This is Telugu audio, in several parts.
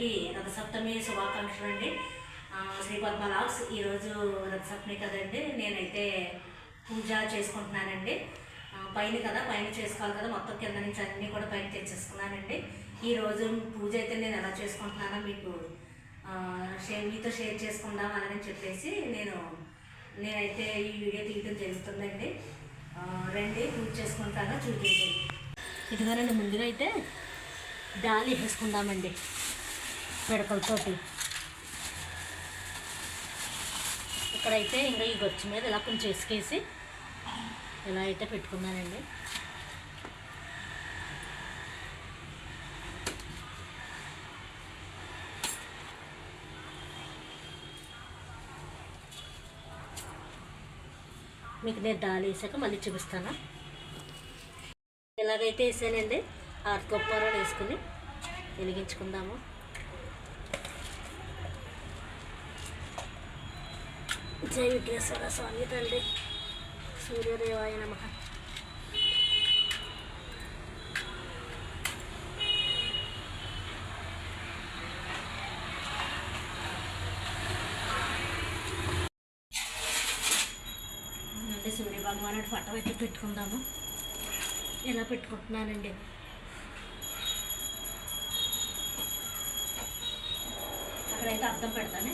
అందరికీ రథసప్తమి శుభాకాంక్షలు అండి. శ్రీ పద్మ లాగ్స్ ఈరోజు రథసప్తమి కదండి. నేనైతే పూజ చేసుకుంటున్నానండి. పైన కదా, పైన చేసుకోవాలి కదా, మొత్తం కింద నుంచి అన్నీ కూడా పైన తెచ్చేసుకున్నానండి. ఈరోజు పూజ అయితే నేను ఎలా చేసుకుంటున్నానో మీతో షేర్ చేసుకుందాం అని చెప్పేసి నేనైతే ఈ వీడియో తీయడం జరుగుతుందండి. రండి పూజ చేసుకుంటాను, చూడండి. ఇదిగోనండి, ముందుగా అయితే డాలి వేసుకుందామండి పిడకలతోటి. ఇక్కడైతే ఇంకా ఈ గొచ్చు మీద ఇలా కొంచెం ఇసుకేసి ఇలా అయితే పెట్టుకున్నానండి. మీకు నేను డాలి వేసాక మళ్ళీ చూపిస్తాను. ఎలాగైతే వేసానండి, కొప్పరాలు వేసుకుని వెలిగించుకుందాము. జై విఘ్నేశ్వర స్వామి తండ్రి, సూర్యదేవాయ నమః. అంటే సూర్య భగవానుడి పట్టం అయితే పెట్టుకుందాము. ఇలా పెట్టుకుంటున్నానండి. అక్కడైతే అర్థం పెడతానే.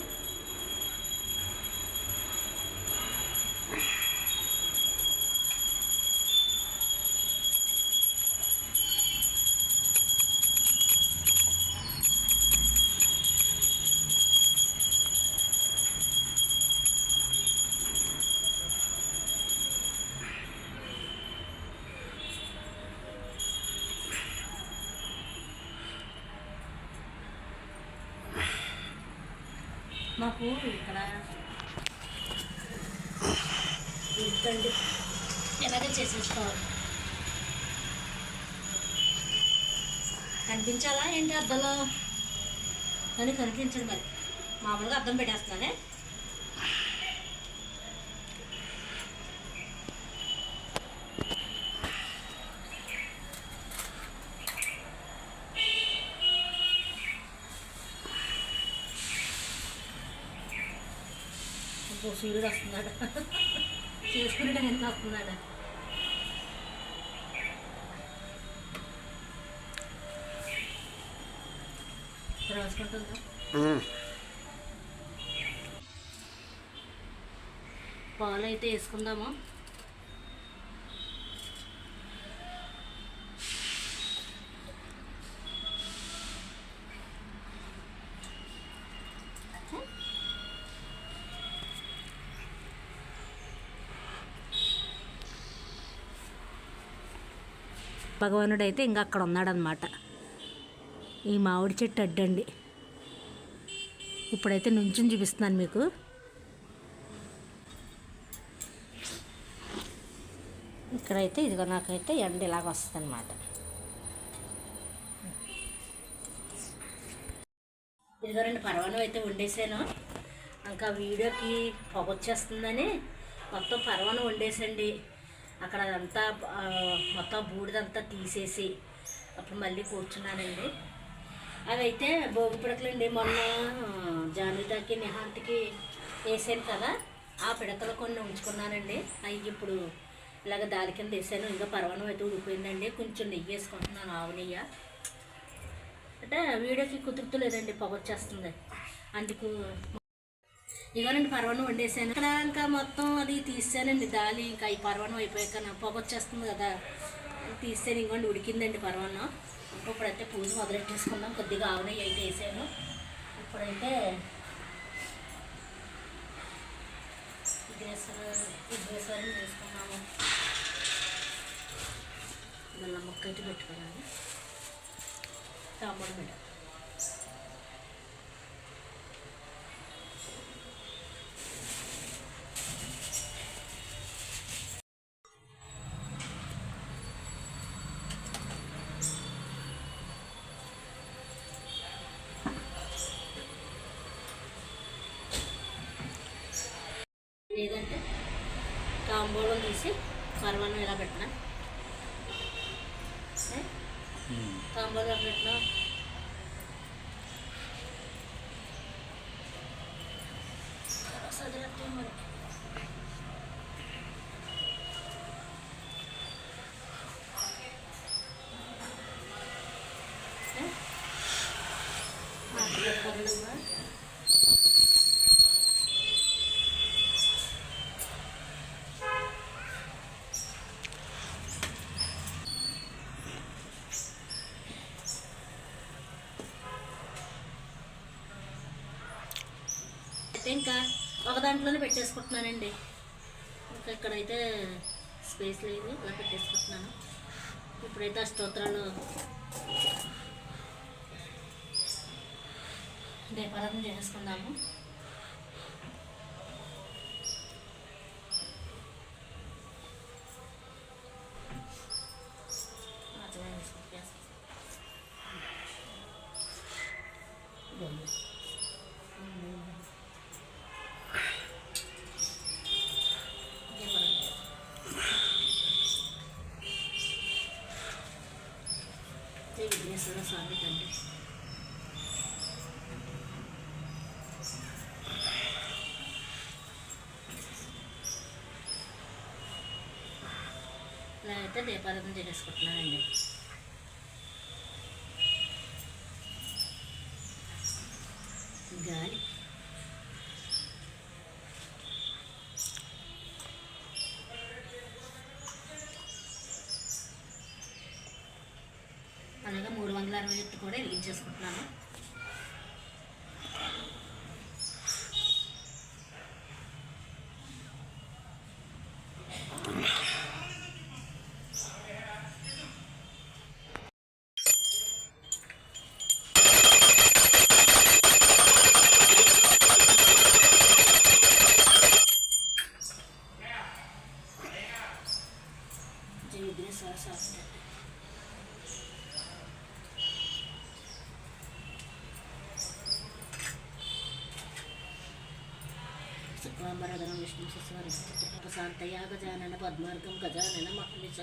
మాకు ఇక్కడ ఇద్దండి, ఎలాగే చేసేసుకోవాలి. కనిపించాలా ఏంటి అద్దంలో కానీ కనిపించండి. మరి మామూలుగా అద్దం పెట్టేస్తున్నానే. సూర్యుడు వస్తున్నాడు, చేసుకుంటే ఎంత వస్తున్నాడు. రాసుకుంటుందా? పాలు అయితే వేసుకుందాము. భగవానుడు అయితే ఇంకా అక్కడ ఉన్నాడనమాట. ఈ మామిడి చెట్టు అడ్డండి. ఇప్పుడైతే నుంచుని చూపిస్తున్నాను మీకు. ఇక్కడైతే ఇదిగో నాకైతే ఎండ ఇలాగ వస్తుంది అనమాట. ఇదిగో రెండు పరవాన్నం అయితే వండేసాను. ఇంకా వీడియోకి పొగొచ్చేస్తుందని మొత్తం పరవాన్నం వండేసండి. అక్కడ అంతా మొత్తం బూడిదంతా తీసేసి అప్పుడు మళ్ళీ కూర్చున్నానండి. అవైతే భోగి పిడకలండి. మొన్న జానుతాకి నిహాంతికి వేసాను కదా, ఆ పిడకలు కొన్ని ఉంచుకున్నానండి. అవి ఇప్పుడు ఇలాగ దాని కింద వేసాను. ఇంకా పరవాన్నం అయితే ఉడిపోయిందండి. కొంచెం నెయ్యి వేసుకుంటున్నాను, ఆవు నెయ్యి. అంటే వీడియోకి కుదురుతలేదండి, పొగొచ్చేస్తుంది అందుకు. ఇదిగోనండి పరవాన్నం వండేసాను. ఇక్కడ ఇంకా మొత్తం అది తీసానండి దాలి. ఇంకా ఈ పరవాన్నం అయిపోయాక నా పొగొచ్చేస్తుంది కదా, తీసాను. ఇంకోండి ఉడికిందండి పరవాన్నం. ఇప్పుడైతే పూజ మొదలెట్టేసుకుందాం. కొద్దిగా ఆవు నెయ్యి అయితే వేసాను. ఇప్పుడైతే విఘ్నేశ్వరుని వేసుకున్నాము. బెల్లం ముక్క అయితే పెట్టుకోవాలి. తాంబూలం పెట్టాలి. లేదంటే తాంబూలం తీసి పరమాన్నం ఎలా పెట్టినా, తాంబూలం పెట్టినా కదిలట్లేదు మరి. అయితే ఇంకా ఒక దాంట్లోనే పెట్టేసుకుంటున్నానండి. ఇంకా ఇక్కడైతే స్పేస్ లేదు, ఇలా పెట్టేసుకుంటున్నాను. ఇప్పుడైతే ఆ స్తోత్రాలు దీపారాధన చేసుకుందాము. విఘ్నేశ్వర స్వామి తండ్రి ఇలా అయితే దీపారాధన చేసుకుంటున్నానండి. గాలి అలాగే 361 కూడా వెలిగించేసుకుంటున్నాను. జై విఘ్నేశ్వర స్వామి. శుక్లాంబరధరం విష్ణు శిశువరిశాంతయా గజానన పద్మార్గం గజానన మహర్నిశ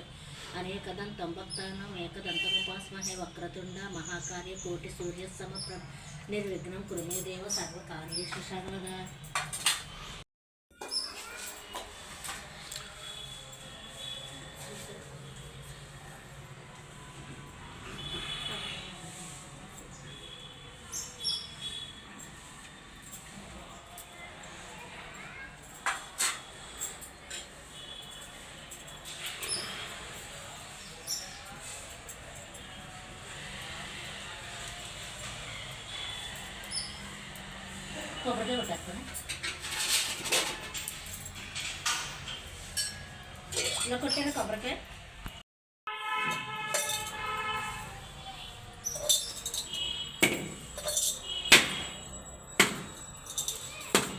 అనేకదంతం భక్తానం ఏకదంతముపాస్మహే వక్రతుండ మహాకార్య కోటి సూర్య సమప్రభ నిర్విఘ్నం కురుమే దేవ సర్వకార్యేషు సర్వదా. కొబ్బరికాయ కొట్టేస్తాను. ఇలా కొట్టాను కొబ్బరికాయ.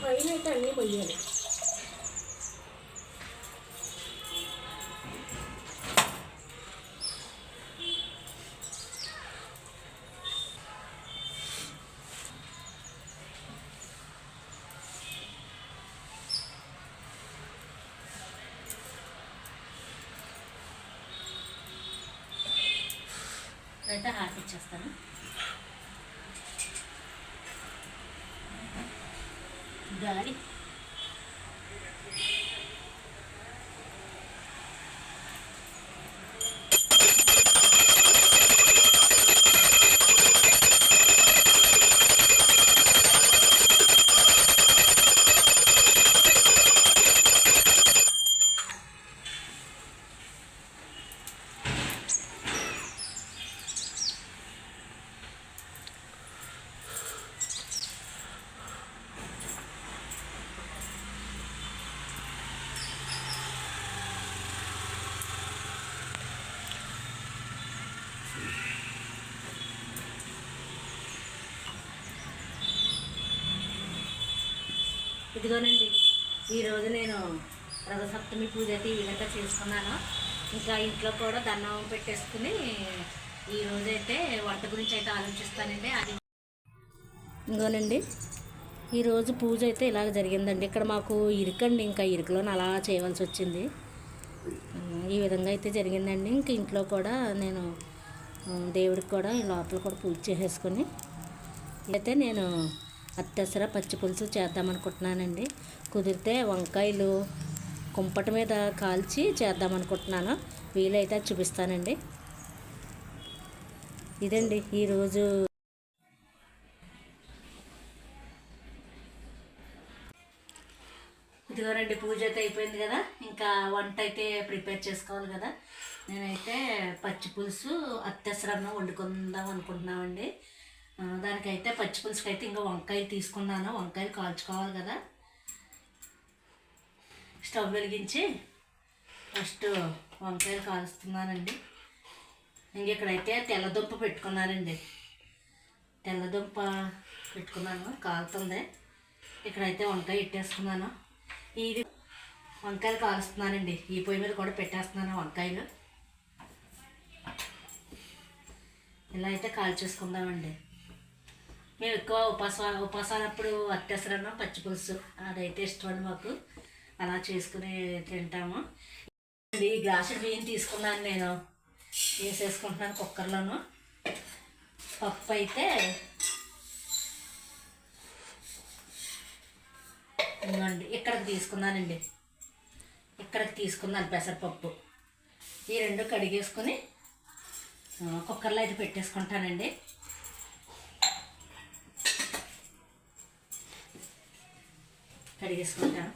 పైన అయితే అన్నీ పొయ్యాలి. అయితే హారతి ఇచ్చేస్తాను. గాలి ఇదిగోనండి, ఈరోజు నేను రథసప్తమి పూజ అయితే ఈ విధంగా చేసుకున్నాను. ఇంకా ఇంట్లో కూడా దండం పెట్టేసుకుని ఈరోజైతే వంట గురించి అయితే ఆలోచిస్తానండి. అది ఇదిగోనండి, ఈరోజు పూజ అయితే ఇలాగ జరిగిందండి. ఇక్కడ మాకు ఇరుకండి, ఇంకా ఇరుకులోని అలా చేయవలసి వచ్చింది. ఈ విధంగా అయితే జరిగిందండి. ఇంక ఇంట్లో కూడా నేను దేవుడికి కూడా లోపల కూడా పూజ చేసేసుకొని అయితే నేను అత్తెసర పచ్చి పులుసు చేద్దామనుకుంటున్నానండి. కుదిరితే వంకాయలు కుంపటి మీద కాల్చి చేద్దామనుకుంటున్నాను. వీలైతే చూపిస్తానండి. ఇదండి ఈరోజు ఇదిగోనండి. పూజ అయితే అయిపోయింది కదా, ఇంకా వంట అయితే ప్రిపేర్ చేసుకోవాలి కదా. నేనైతే పచ్చి పులుసు అత్తెసరన్నం వండుకుందాం అనుకుంటున్నామండి. దానికైతే పచ్చి పులుసుకి అయితే ఇంకా వంకాయలు తీసుకున్నాను. వంకాయలు కాల్చుకోవాలి కదా. స్టవ్ వెలిగించి ఫస్ట్ వంకాయలు కాలుస్తున్నానండి. ఇంక ఇక్కడైతే తెల్లదుంప పెట్టుకున్నానండి. తెల్లదుంప పెట్టుకున్నాను, కాలుతుంది. ఇక్కడైతే వంకాయ ఇట్టేసుకున్నాను. ఇది వంకాయలు కాలుస్తున్నానండి. ఈ పొయ్యి మీద కూడా పెట్టేస్తున్నాను వంకాయలు. ఇలా అయితే కాల్చేసుకుందామండి. మేము ఎక్కువ ఉపాసాలప్పుడు అత్తెసరన్నం పచ్చి పులుసు అదైతే ఇష్టం అండి మాకు. అలా చేసుకుని తింటాము. ఈ గ్లాసు బియ్యం తీసుకున్నాను, నేను వేసేసుకుంటున్నాను కుక్కర్లోను. పప్పు అయితే ఇవ్వండి ఇక్కడికి తీసుకున్నానండి. ఇక్కడికి తీసుకున్నాను పెసరపప్పు. ఈ రెండు కడిగేసుకొని కుక్కర్లో అయితే పెట్టేసుకుంటానండి. కడిగేసుకుంటాను.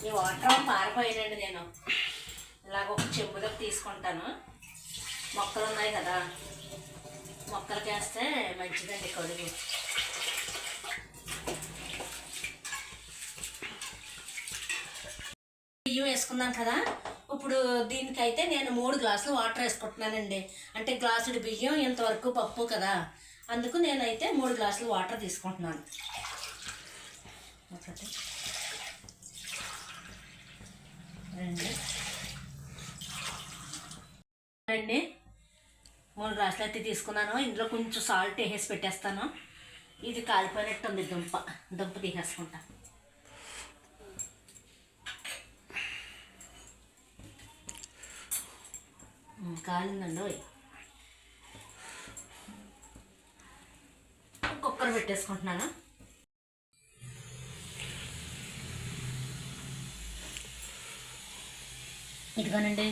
ఈ వాటర్ పారిపోయానండి. నేను ఇలాగ ఒక చెంబులోకి తీసుకుంటాను. మొక్కలు ఉన్నాయి కదా, మొక్కలకి వేస్తే మంచిదండి కడుగు. బియ్యం వేసుకున్నాను కదా. ఇప్పుడు దీనికైతే నేను 3 గ్లాసులు వాటర్ వేసుకుంటున్నానండి. అంటే గ్లాసుడు బియ్యం ఇంతవరకు పప్పు కదా, అందుకు నేనైతే 3 గ్లాసులు వాటర్ తీసుకుంటున్నాను. ఒకటి, రెండు, 3 గ్లాసులు అయితే తీసుకున్నాను. ఇందులో కొంచెం సాల్ట్ వేసేసి పెట్టేస్తాను. ఇది కాలిపోయినట్టు ఉంది. దుంప తీసేసుకుంటా. కాలిందండి. కుక్కర్ పెట్టేసుకుంటున్నాను. ఇదిగోనండి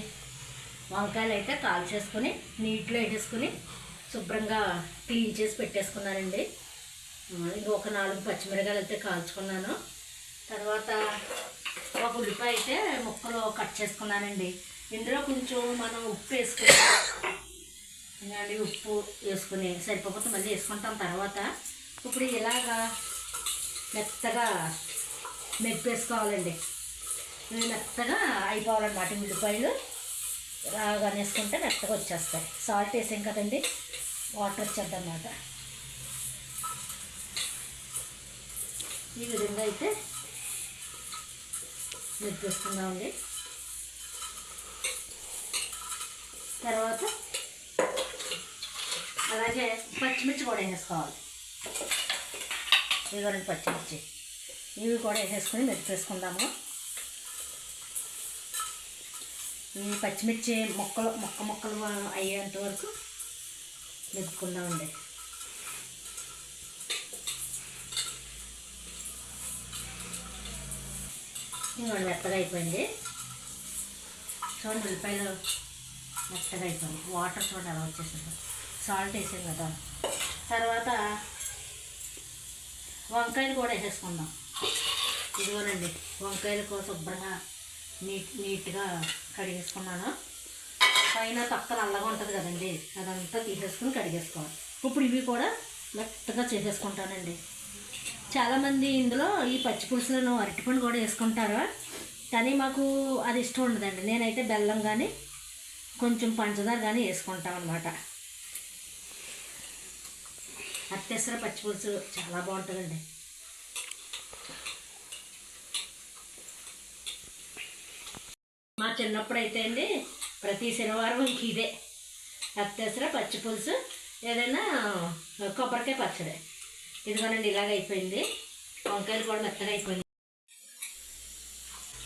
వంకాయలు అయితే కాల్ చేసుకుని నీటిలో వేసేసుకుని శుభ్రంగా క్లీన్ చేసి పెట్టేసుకున్నానండి. ఇది ఒక 4 పచ్చిమిరకాయలు అయితే కాల్చుకున్నాను. తర్వాత ఒక ఉల్లిపాయ అయితే ముక్కలు కట్ చేసుకున్నానండి. ఇందులో కొంచెం మనం ఉప్పు వేసుకుని ఉప్పు వేసుకుని సరిపోతే మళ్ళీ వేసుకుంటాం తర్వాత. ఇప్పుడు ఇలాగా మెత్తగా మెప్పేసుకోవాలండి. ఇవి మెత్తగా అయిపోవాలన్నమాట. ఉల్లిపాయలు రాగా వేసుకుంటే మెత్తగా వచ్చేస్తాయి. సాల్ట్ వేసాం కదండి, వాటర్ వచ్చేద్దన్నమాట. ఈ విధంగా అయితే మెప్పేసుకుందామండి. తర్వాత అలాగే పచ్చిమిర్చి కూడా వేసేసుకోవాలి. ఇవి 2 పచ్చిమిర్చి ఇవి కూడా వేసేసుకొని మెప్పేసుకుందాము. ఈ పచ్చిమిర్చి ముక్కలు అయ్యేంత వరకు మెప్పుకుందామండి. ఇంకా మెత్తగా అయిపోయింది. చూడండి ఉల్లిపాయలు మెత్తగా అయిపోయింది. వాటర్ చూడండి అలా వచ్చేసింది. సాల్ట్ వేసాం కదా. తర్వాత వంకాయలు కూడా వేసేసుకుందాం. ఇదిగోనండి వంకాయలు శుభ్రంగా నీట్గా కడిగేసుకున్నాను. పైన తక్క నల్లగా ఉంటుంది కదండి, అదంతా తీసేసుకుని కడిగేసుకోవాలి. ఇప్పుడు ఇవి కూడా మెత్తగా చేసేసుకుంటానండి. చాలామంది ఇందులో ఈ పచ్చి పులుసులను అరటిపండు కూడా వేసుకుంటారు, కానీ మాకు అది ఇష్టం ఉండదండి. నేనైతే బెల్లం కానీ కొంచెం పంచదార కానీ వేసుకుంటాం అనమాట. అత్తెసర పచ్చి పులుసు చాలా బాగుంటుందండి. మా చిన్నప్పుడు అయితే అండి ప్రతి శనివారం ఇంక ఇదే అత్తెసర పచ్చి పులుసు, ఏదైనా కొబ్బరికాయ పచ్చడి. ఇదిగోనండి ఇలాగ అయిపోయింది. వంకాయలు కూడా మెత్తగా అయిపోయింది.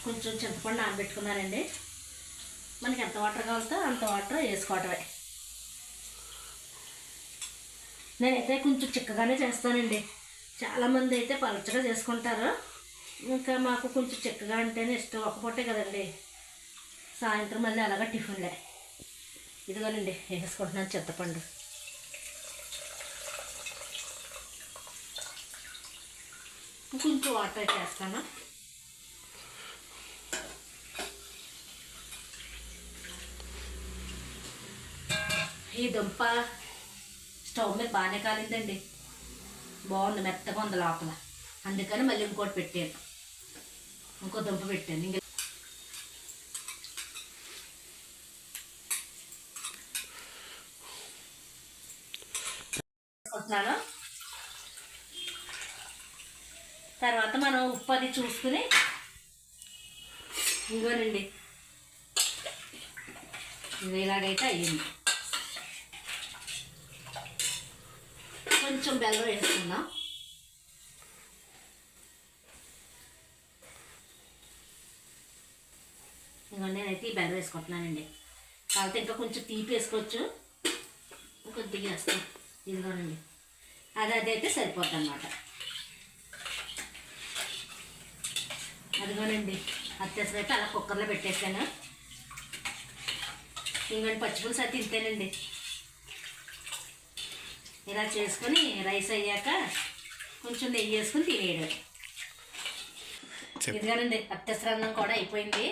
కొంచెం చింతపండు నానబెట్టుకున్నానండి. మనకి ఎంత వాటర్ కావాలో అంత వాటర్ వేసుకోవటమే. నేనైతే కొంచెం చిక్కగానే చేస్తానండి. చాలామంది అయితే పలచగా చేసుకుంటారు. ఇంకా మాకు కొంచెం చిక్కగా అంటేనే ఇష్టం. ఒక పూటే కదండి, సాయంత్రం మళ్ళీ అలాగా టిఫిన్లే. ఇదిగోనండి వేసుకుంటున్నాను చింతపండు. కొంచెం వాటర్ అయితే వేస్తాను. ఈ దుంప స్టవ్ మీద బాగానే కాలిందండి, బాగుంది, మెత్తగా ఉంది లోపల. అందుకని మళ్ళీ ఇంకోటి పెట్టాను, ఇంకో దుంప పెట్టాను. ఇంక వేసుకుంటున్నాను. తర్వాత మనం ఉప్పు అది చూసుకుని, ఇంకోనండి ఇది ఇలాగైతే అయ్యింది. కొంచెం బెల్లం వేసుకుందాం. ఇంకొండి నేనైతే ఈ బెల్లం వేసుకుంటున్నానండి. కాకపోతే ఇంకా కొంచెం తీపి వేసుకోవచ్చు, కొద్దిగా వేస్తాం. ఇదిగోనండి అదైతే సరిపోతుంది అన్నమాట. అదిగోనండి అత్యవసరం అయితే అలా కుక్కర్లో పెట్టేసాను. ఇంకొండి పచ్చిపులుసు అయితే ఇంతేనండి. ఇలా చేసుకొని రైస్ అయ్యాక కొంచెం నెయ్యి వేసుకొని తినేయడం. ఇదిగానండి అత్యవసర అన్నం కూడా అయిపోయింది.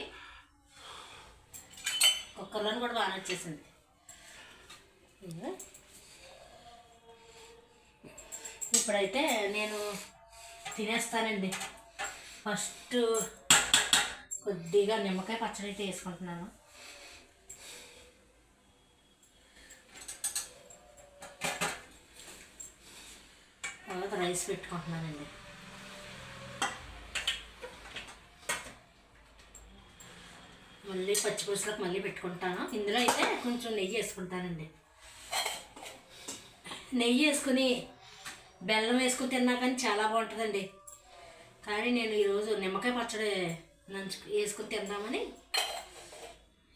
కుక్కర్లోని కూడా బాగా వచ్చేసింది. ఇప్పుడైతే నేను తినేస్తానండి. ఫస్ట్ కొద్దిగా నిమ్మకాయ పచ్చడి అయితే వేసుకుంటున్నాను. తర్వాత రైస్ పెట్టుకుంటున్నానండి. మళ్ళీ పచ్చిపులుసులకు మళ్ళీ పెట్టుకుంటాను. ఇందులో అయితే కొంచెం నెయ్యి వేసుకుంటానండి. నెయ్యి వేసుకుని బెల్లం వేసుకుని తిన్నా కానీ చాలా బాగుంటుందండి. కానీ నేను ఈరోజు నిమ్మకాయ పచ్చడి వేసుకుని తిందామని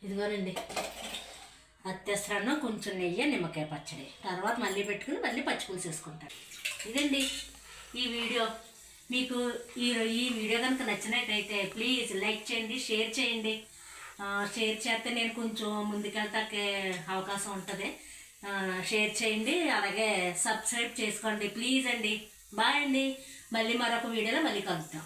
ఇదిగోనండి అత్యవసరాన్ని కొంచెం నెయ్యి, నిమ్మకాయ పచ్చడి, తర్వాత మళ్ళీ పెట్టుకుని మళ్ళీ పచ్చిపులుసు వేసుకుంటాను. ఇదండి ఈ వీడియో. మీకు ఈ వీడియో కనుక నచ్చినట్టయితే ప్లీజ్ లైక్ చేయండి, షేర్ చేయండి. షేర్ చేస్తే నేను కొంచెం ముందుకెళ్తాకే అవకాశం ఉంటుంది. షేర్ చేయండి, అలాగే సబ్స్క్రైబ్ చేసుకోండి ప్లీజ్ అండి. బాయ్ అండి. మళ్ళీ మరొక వీడియోలో మళ్ళీ కలుద్దాం.